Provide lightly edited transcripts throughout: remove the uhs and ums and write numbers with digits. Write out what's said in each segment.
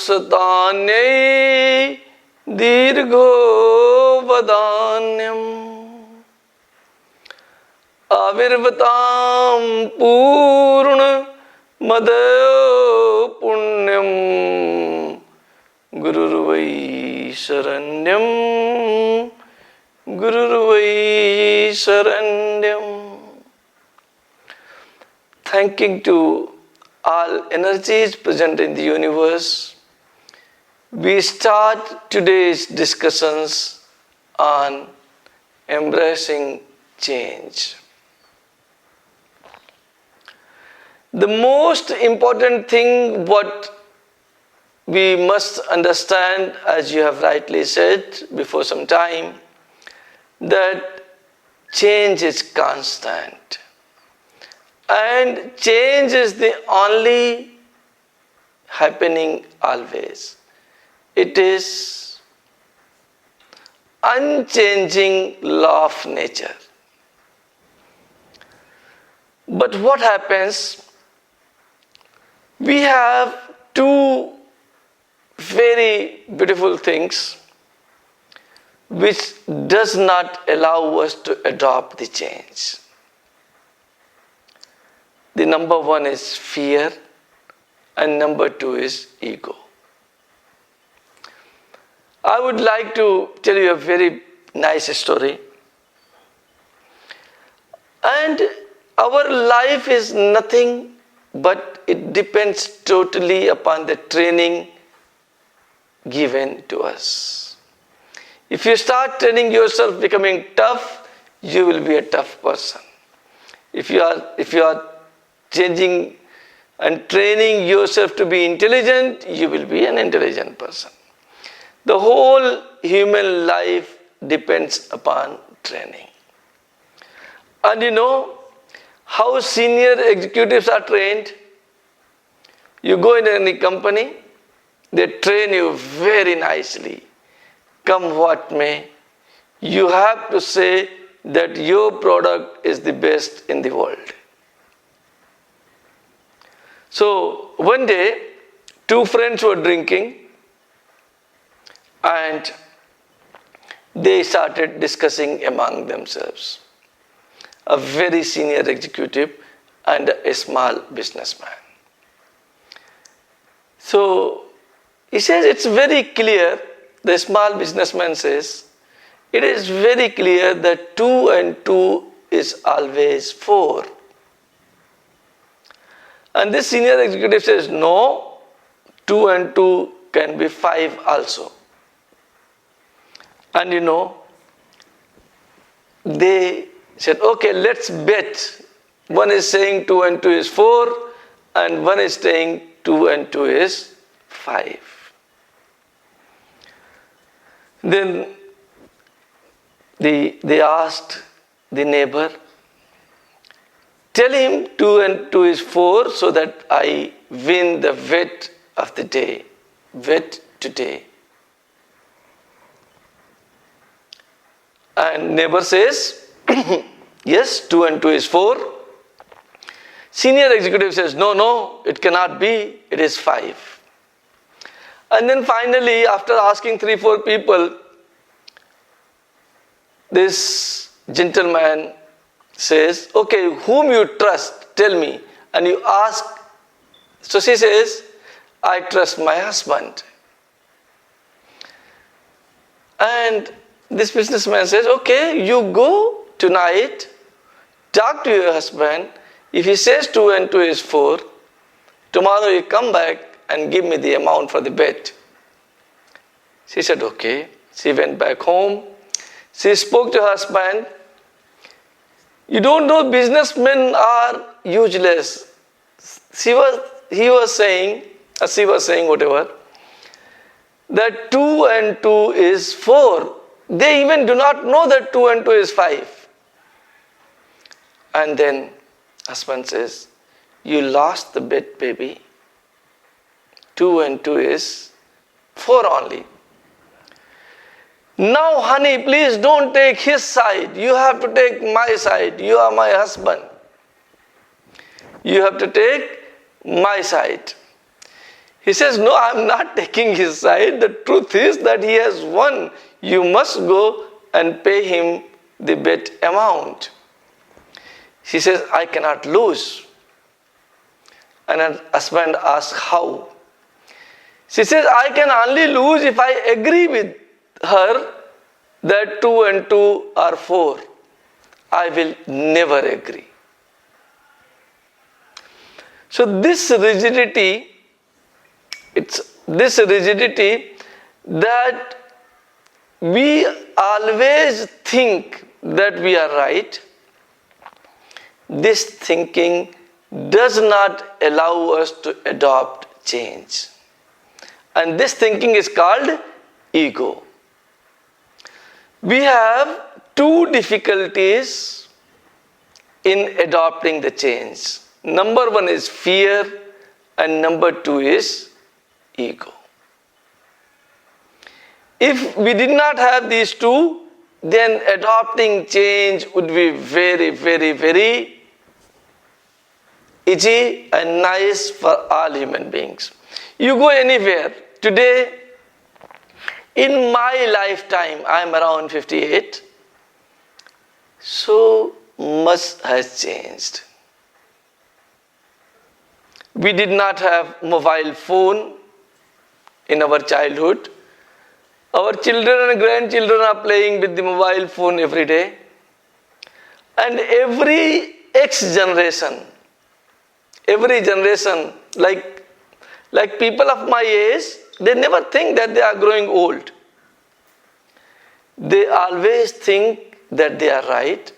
सतान्यै दीर्घो वदान्यम् आविर्भतां पूर्ण मदयो पुण्यं गुरुर्वै शरण्यं गुरुर्वै शरण्यं. Thanking to all energies present in the universe, we start today's discussions on embracing change. The most important thing what we must understand, as you have rightly said before some time, that change is constant. And change is the only happening always. It is unchanging law of nature. But what happens? We have two very beautiful things which does not allow us to adopt the change. The number one is fear and number two is ego. I would like to tell you a very nice story. And our life is nothing but it depends totally upon the training given to us. If you start training yourself becoming tough, you will be a tough person. If you are changing and training yourself to be intelligent, you will be an intelligent person. The whole human life depends upon training. And you know how senior executives are trained? You go in any company, they train you very nicely. Come what may, you have to say that your product is the best in the world. So one day, two friends were drinking and they started discussing among themselves. A very senior executive and a small businessman. So he says it's very clear, the small businessman says, it is very clear that 2 and 2 is always 4. And this senior executive says, no, 2 and 2 can be 5 also. And you know, they said, okay, let's bet. One is saying 2 and 2 is 4, and one is saying 2 and 2 is 5. Then they asked the neighbor, tell him 2 and 2 is 4 so that I win the bet of the day. Bet today. And neighbor says, yes, 2 and 2 is 4. Senior executive says, no, it cannot be, it is 5. And then finally, after asking 3-4 people, this gentleman says, okay, whom you trust, tell me. And you ask, so she says, I trust my husband. And this businessman says, okay, you go tonight, talk to your husband. If he says 2 and 2 is 4, tomorrow you come back and give me the amount for the bet. She said, okay. She went back home. She spoke to her husband. You don't know, businessmen are useless. She was saying whatever, that 2 and 2 is 4. They even do not know that 2 and 2 is 5. And then husband says, you lost the bet, baby. 2 and 2 is 4 only. Now, honey, please don't take his side. You have to take my side. You are my husband. You have to take my side. He says, no, I'm not taking his side. The truth is that he has won. You must go and pay him the bet amount. She says, I cannot lose. And her husband asks, how? She says, I can only lose if I agree with her that 2 and 2 are 4. I will never agree. So this rigidity, it's this rigidity that we always think that we are right. This thinking does not allow us to adopt change. And this thinking is called ego. We have two difficulties in adopting the change. Number one is fear, and number two is ego. If we did not have these two, then adopting change would be very, very, very easy and nice for all human beings. You go anywhere. Today, in my lifetime, I am around 58. So much has changed. We did not have mobile phone in our childhood. Our children and grandchildren are playing with the mobile phone every day. And every generation, like people of my age, they never think that they are growing old. They always think that they are right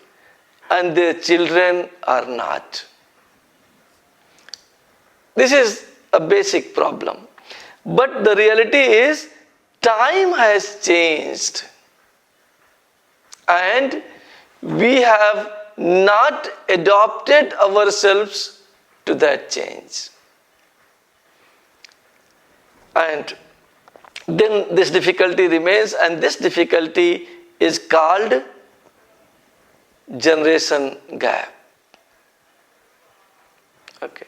and their children are not. This is a basic problem. But the reality is, time has changed. And we have not adopted ourselves to that change. And then this difficulty remains, and this difficulty is called generation gap. Okay.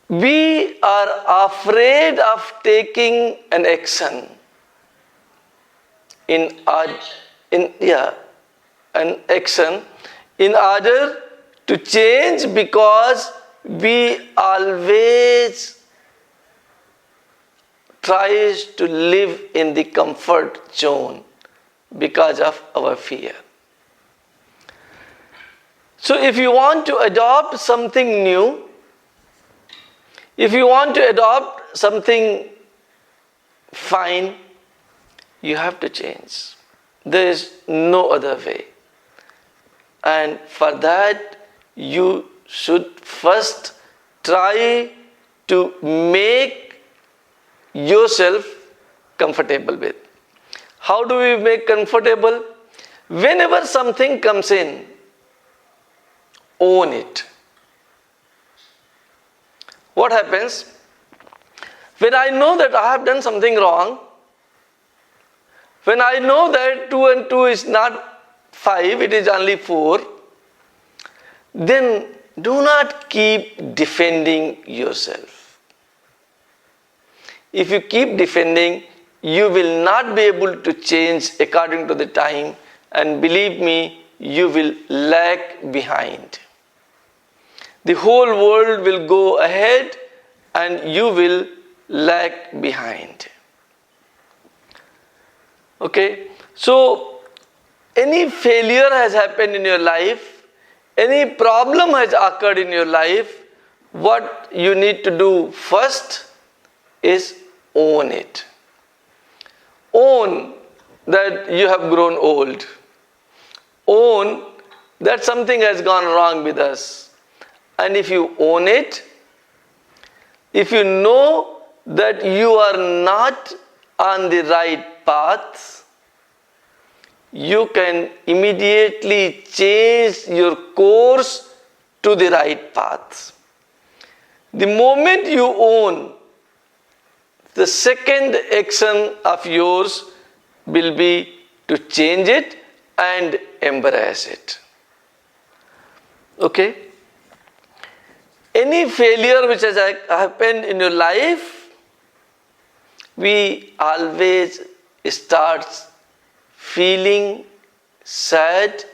We are afraid of taking an action in order to change, because we always tries to live in the comfort zone because of our fear. So if you want to adopt something new, if you want to adopt something fine, you have to change. There is no other way. And for that, you should first try to make yourself comfortable with. How do we make comfortable? Whenever something comes in, own it. What happens? When I know that I have done something wrong, when I know that 2 and 2 is not 5, it is only 4, then do not keep defending yourself. If you keep defending, you will not be able to change according to the time, and believe me, you will lag behind. The whole world will go ahead and you will lag behind. Okay? So, any failure has happened in your life, any problem has occurred in your life, what you need to do first is own it. Own that you have grown old. Own that something has gone wrong with us. And if you own it, if you know that you are not on the right path, you can immediately change your course to the right path. The moment you own, the second action of yours will be to change it and embrace it. Okay? any failure which has happened in your life, we always start feeling sad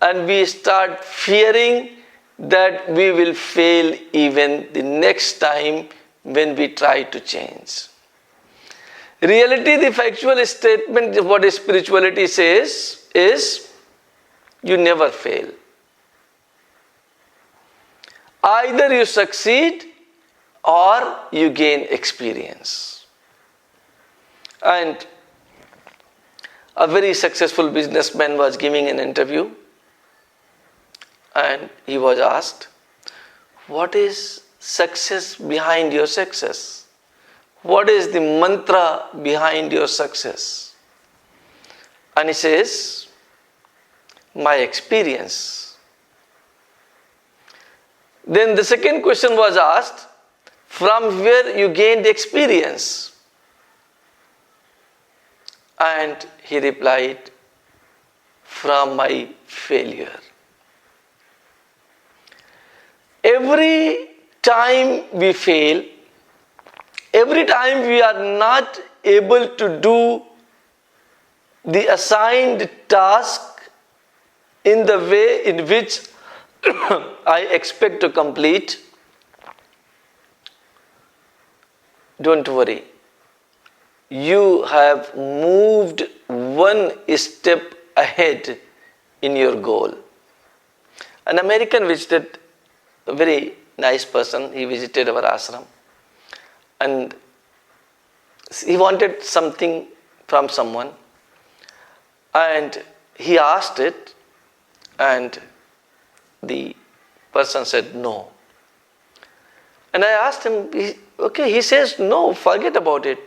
and we start fearing that we will fail even the next time when we try to change. Reality, the factual statement of what spirituality says is, you never fail. Either you succeed or you gain experience. And a very successful businessman was giving an interview, and he was asked, what is success behind your success? What is the mantra behind your success? And he says, my experience. Then the second question was asked, from where you gained experience? And he replied, from my failure. Every time we fail, every time we are not able to do the assigned task in the way in which I expect to complete, don't worry. You have moved one step ahead in your goal. An American visited, a very nice person, he visited our ashram, and he wanted something from someone, and he asked it, and the person said no. And I asked him, he says no, forget about it.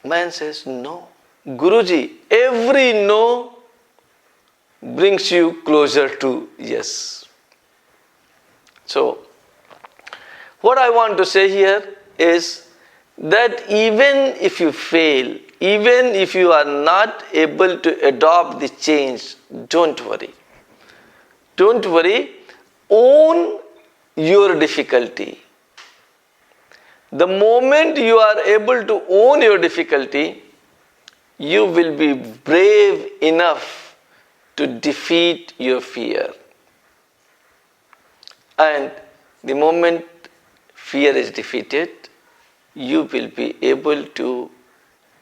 Man says no. Guruji, every no brings you closer to yes. So, what I want to say here is that even if you fail, even if you are not able to adopt the change, don't worry. Don't worry. Own your difficulty. The moment you are able to own your difficulty, you will be brave enough to defeat your fear. And the moment fear is defeated, you will be able to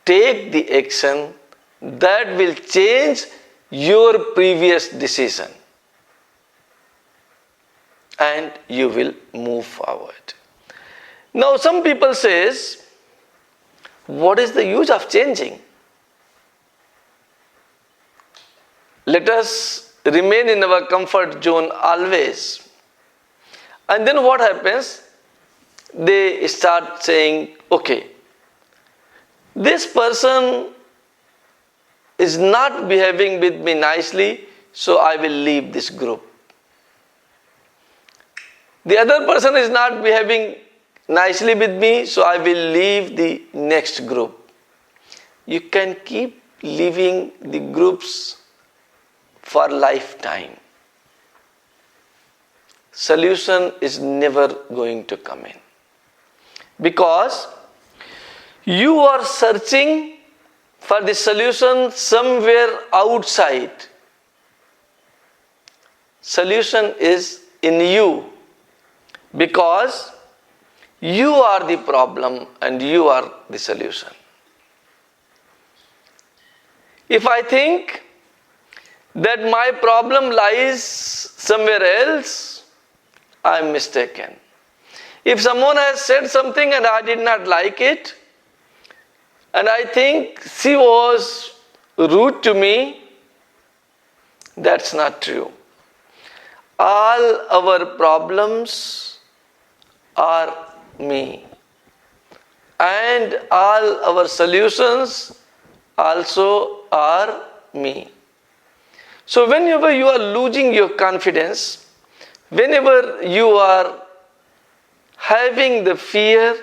take the action that will change your previous decision. And you will move forward. Now some people says, what is the use of changing? Let us remain in our comfort zone always. And then what happens? They start saying, okay, this person is not behaving with me nicely, so I will leave this group. The other person is not behaving nicely with me, so I will leave the next group. You can keep leaving the groups for lifetime. Solution is never going to come in. Because you are searching for the solution somewhere outside. Solution is in you. Because you are the problem and you are the solution. If I think that my problem lies somewhere else, I am mistaken. If someone has said something and I did not like it, and I think she was rude to me, that's not true. All our problems are me. And all our solutions also are me. So whenever you are losing your confidence, whenever you are having the fear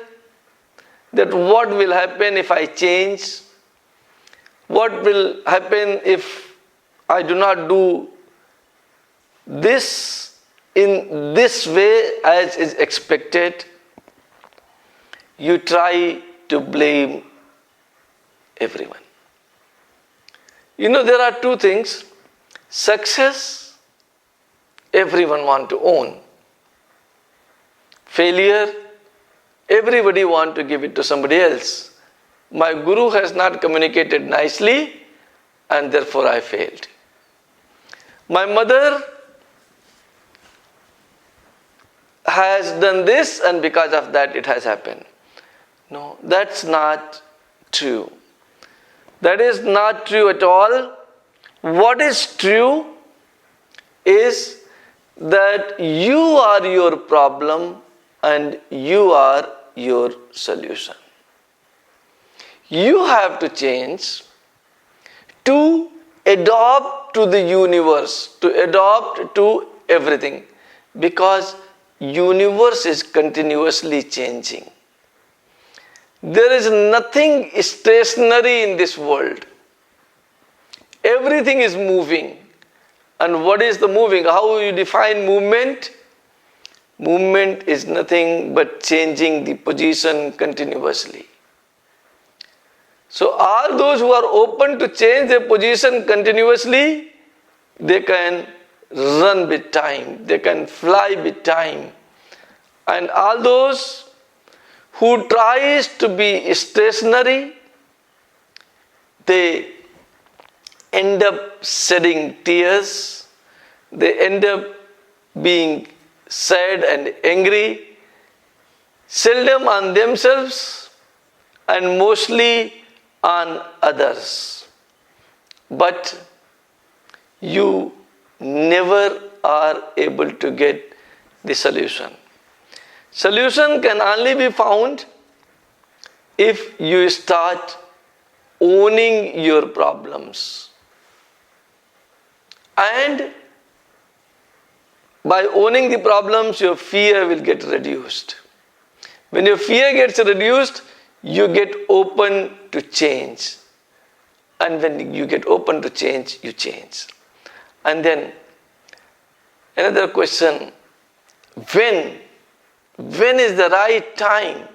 that what will happen if I change, what will happen if I do not do this in this way as is expected, you try to blame everyone. There are two things. Success, everyone wants to own. Failure, everybody wants to give it to somebody else. My guru has not communicated nicely and therefore I failed. My mother has done this and because of that it has happened. No, that's not true. That is not true at all. What is true is that you are your problem and you are your solution. You have to change to adopt to the universe, to adopt to everything, because universe is continuously changing. There is nothing stationary in this world. Everything is moving. And what is the moving? How you define movement? Movement is nothing but changing the position continuously. So all those who are open to change their position continuously, they can run with time, they can fly with time. And all those who tries to be stationary, they end up shedding tears, they end up being sad and angry, seldom on themselves and mostly on others. But you never are able to get the solution. Solution can only be found if you start owning your problems. And by owning the problems, your fear will get reduced. When your fear gets reduced, you get open to change. And when you get open to change, you change. And then another question, when is the right time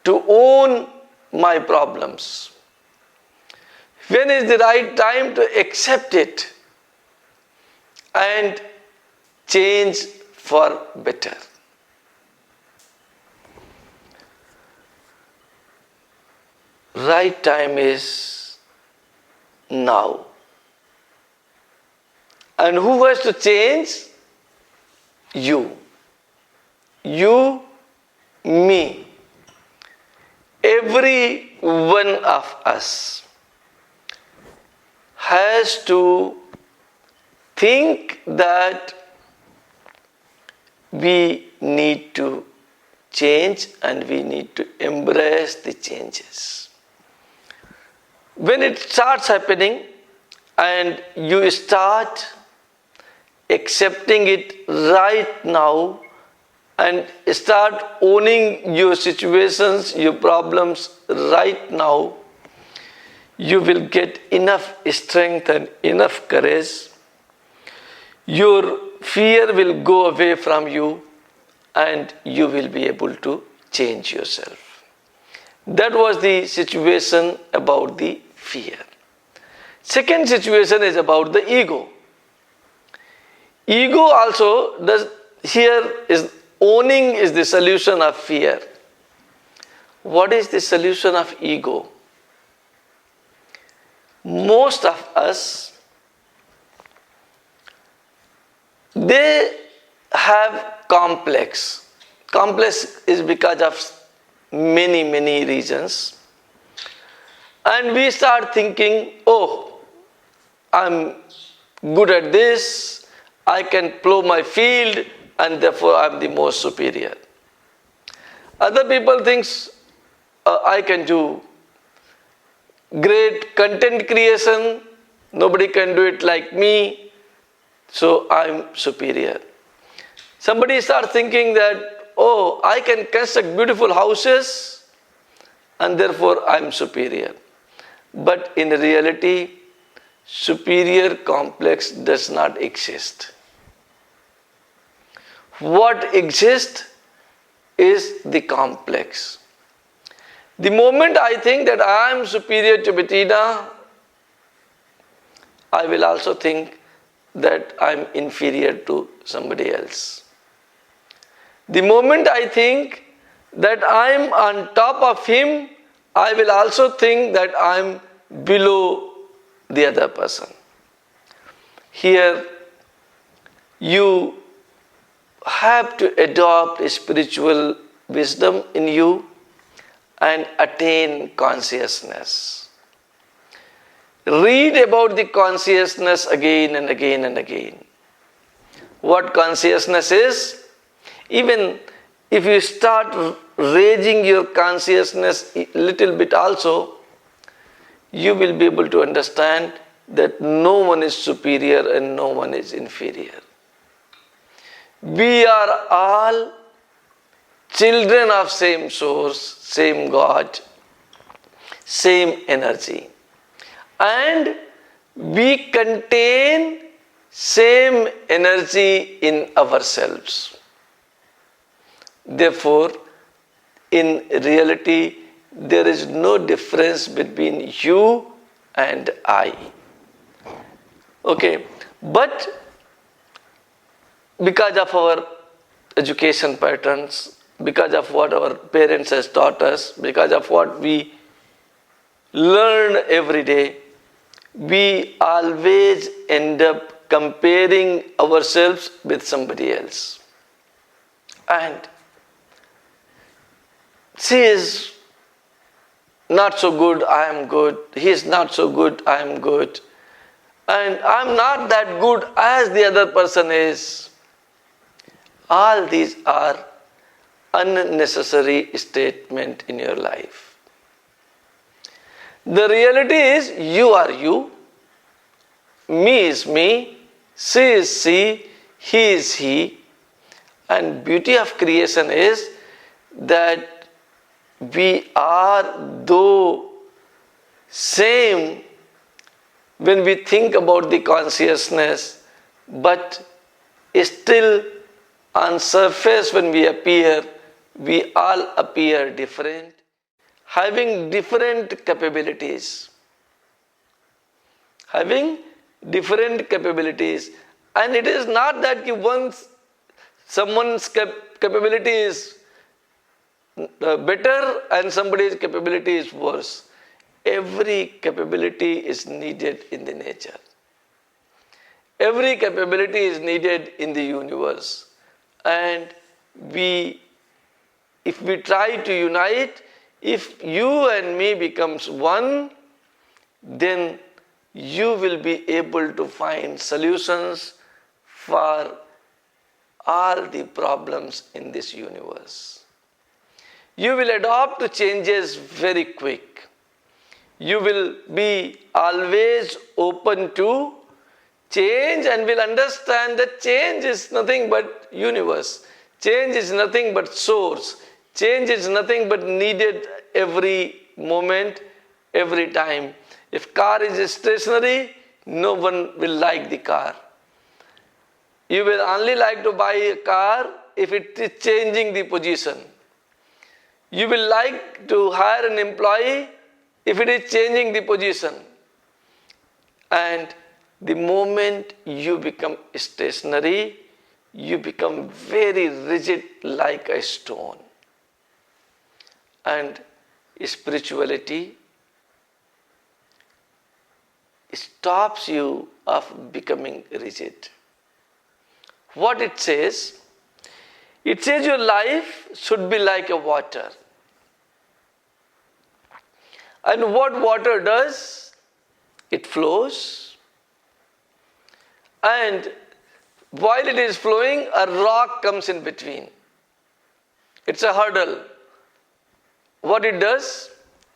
to own my problems? When is the right time to accept it and change for better? Right time is now. And who has to change? You. You, me. Every one of us has to think that we need to change and we need to embrace the changes. When it starts happening and you start accepting it right now and start owning your situations, your problems right now, you will get enough strength and enough courage. Your fear will go away from you and you will be able to change yourself. That was the situation about the fear. Second situation is about the ego. Ego also does, here is owning is the solution of fear. What is the solution of ego? Most of us, they have complex. Complex is because of many reasons. And we start thinking, oh, I'm good at this, I can plow my field, and therefore I'm the most superior. Other people think, I can do great content creation, nobody can do it like me, so I'm superior. Somebody starts thinking that, oh, I can construct beautiful houses, and therefore I'm superior. But in reality, superior complex does not exist. What exists is the complex. The moment I think that I am superior to Bettina, I will also think that I am inferior to somebody else. The moment I think that I am on top of him, I will also think that I am below the other person. Here, you have to adopt spiritual wisdom in you and attain consciousness. Read about the consciousness again and again and again. What consciousness is? Even if you start raising your consciousness a little bit also, you will be able to understand that no one is superior and no one is inferior. We are all children of same source, same God, same energy. And we contain same energy in ourselves. Therefore, in reality, there is no difference between you and I. Okay, but because of our education patterns, because of what our parents has taught us, because of what we learn every day, we always end up comparing ourselves with somebody else. And she is not so good, I am good. He is not so good, I am good. And I am not that good as the other person is. All these are unnecessary statements in your life. The reality is, you are you, me is me, she is she, he is he. And beauty of creation is that we are though same when we think about the consciousness, but still on surface when we appear, we all appear different, having different capabilities. Having different capabilities. And it is not that once someone's capability is better and somebody's capability is worse. Every capability is needed in the nature. Every capability is needed in the universe. And if we try to unite, if you and me becomes one, then you will be able to find solutions for all the problems in this universe. You will adapt to changes very quick. You will be always open to change and will understand that change is nothing but universe. Change is nothing but source. Change is nothing but needed every moment, every time. If car is stationary, no one will like the car. You will only like to buy a car if it is changing the position. You will like to hire an employee if it is changing the position. And the moment you become stationary, you become very rigid like a stone. And spirituality stops you of becoming rigid. What it says? It says your life should be like a water. And what water does? It flows. And while it is flowing, a rock comes in between. It's a hurdle. What it does?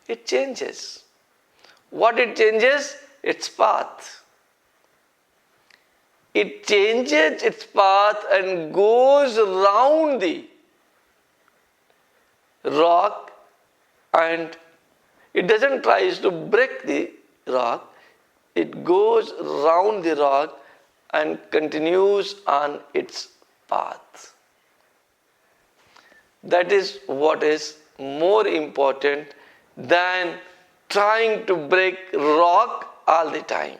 It changes. What it changes? Its path. It changes its path and goes around the rock, and it doesn't try to break the rock. It goes around the rock and continues on its path. That is what is more important than trying to break rock all the time.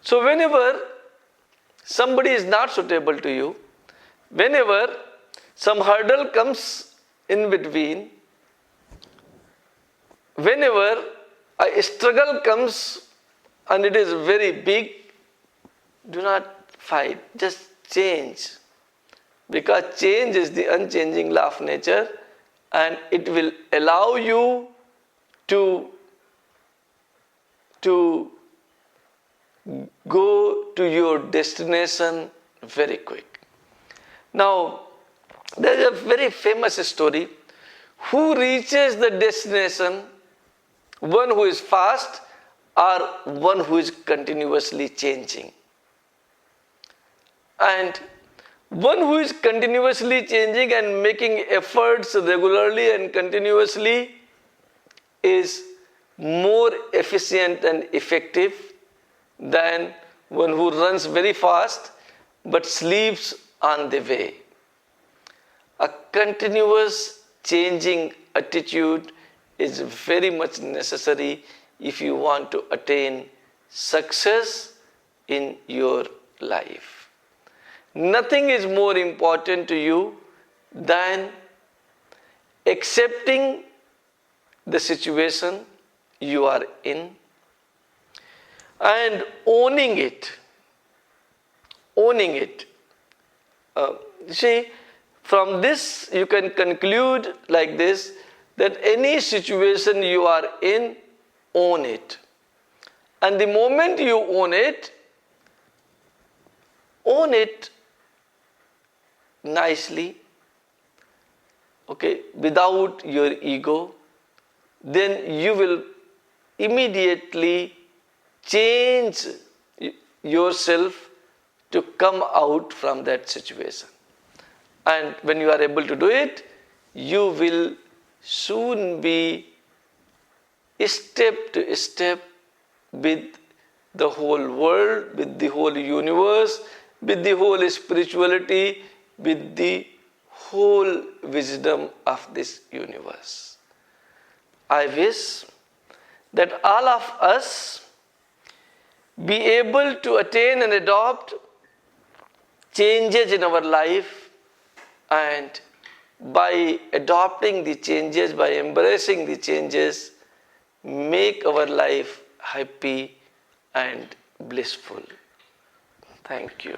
So whenever somebody is not suitable to you, whenever some hurdle comes in between, whenever a struggle comes and it is very big, do not fight, just change. Because change is the unchanging law of nature, and it will allow you to go to your destination very quick. Now, there is a very famous story. Who reaches the destination? One who is fast or one who is continuously changing? And one who is continuously changing and making efforts regularly and continuously is more efficient and effective than one who runs very fast but sleeps on the way. A continuous changing attitude is very much necessary if you want to attain success in your life. Nothing is more important to you than accepting the situation you are in and owning it. Owning it. See, from this you can conclude like this, that any situation you are in, own it. And the moment you own it nicely, okay, without your ego, then you will immediately change yourself to come out from that situation. And when you are able to do it, you will soon be step to step with the whole world, with the whole universe, with the whole spirituality, with the whole wisdom of this universe. I wish that all of us be able to attain and adopt changes in our life, and by adopting the changes, by embracing the changes, make our life happy and blissful. Thank you.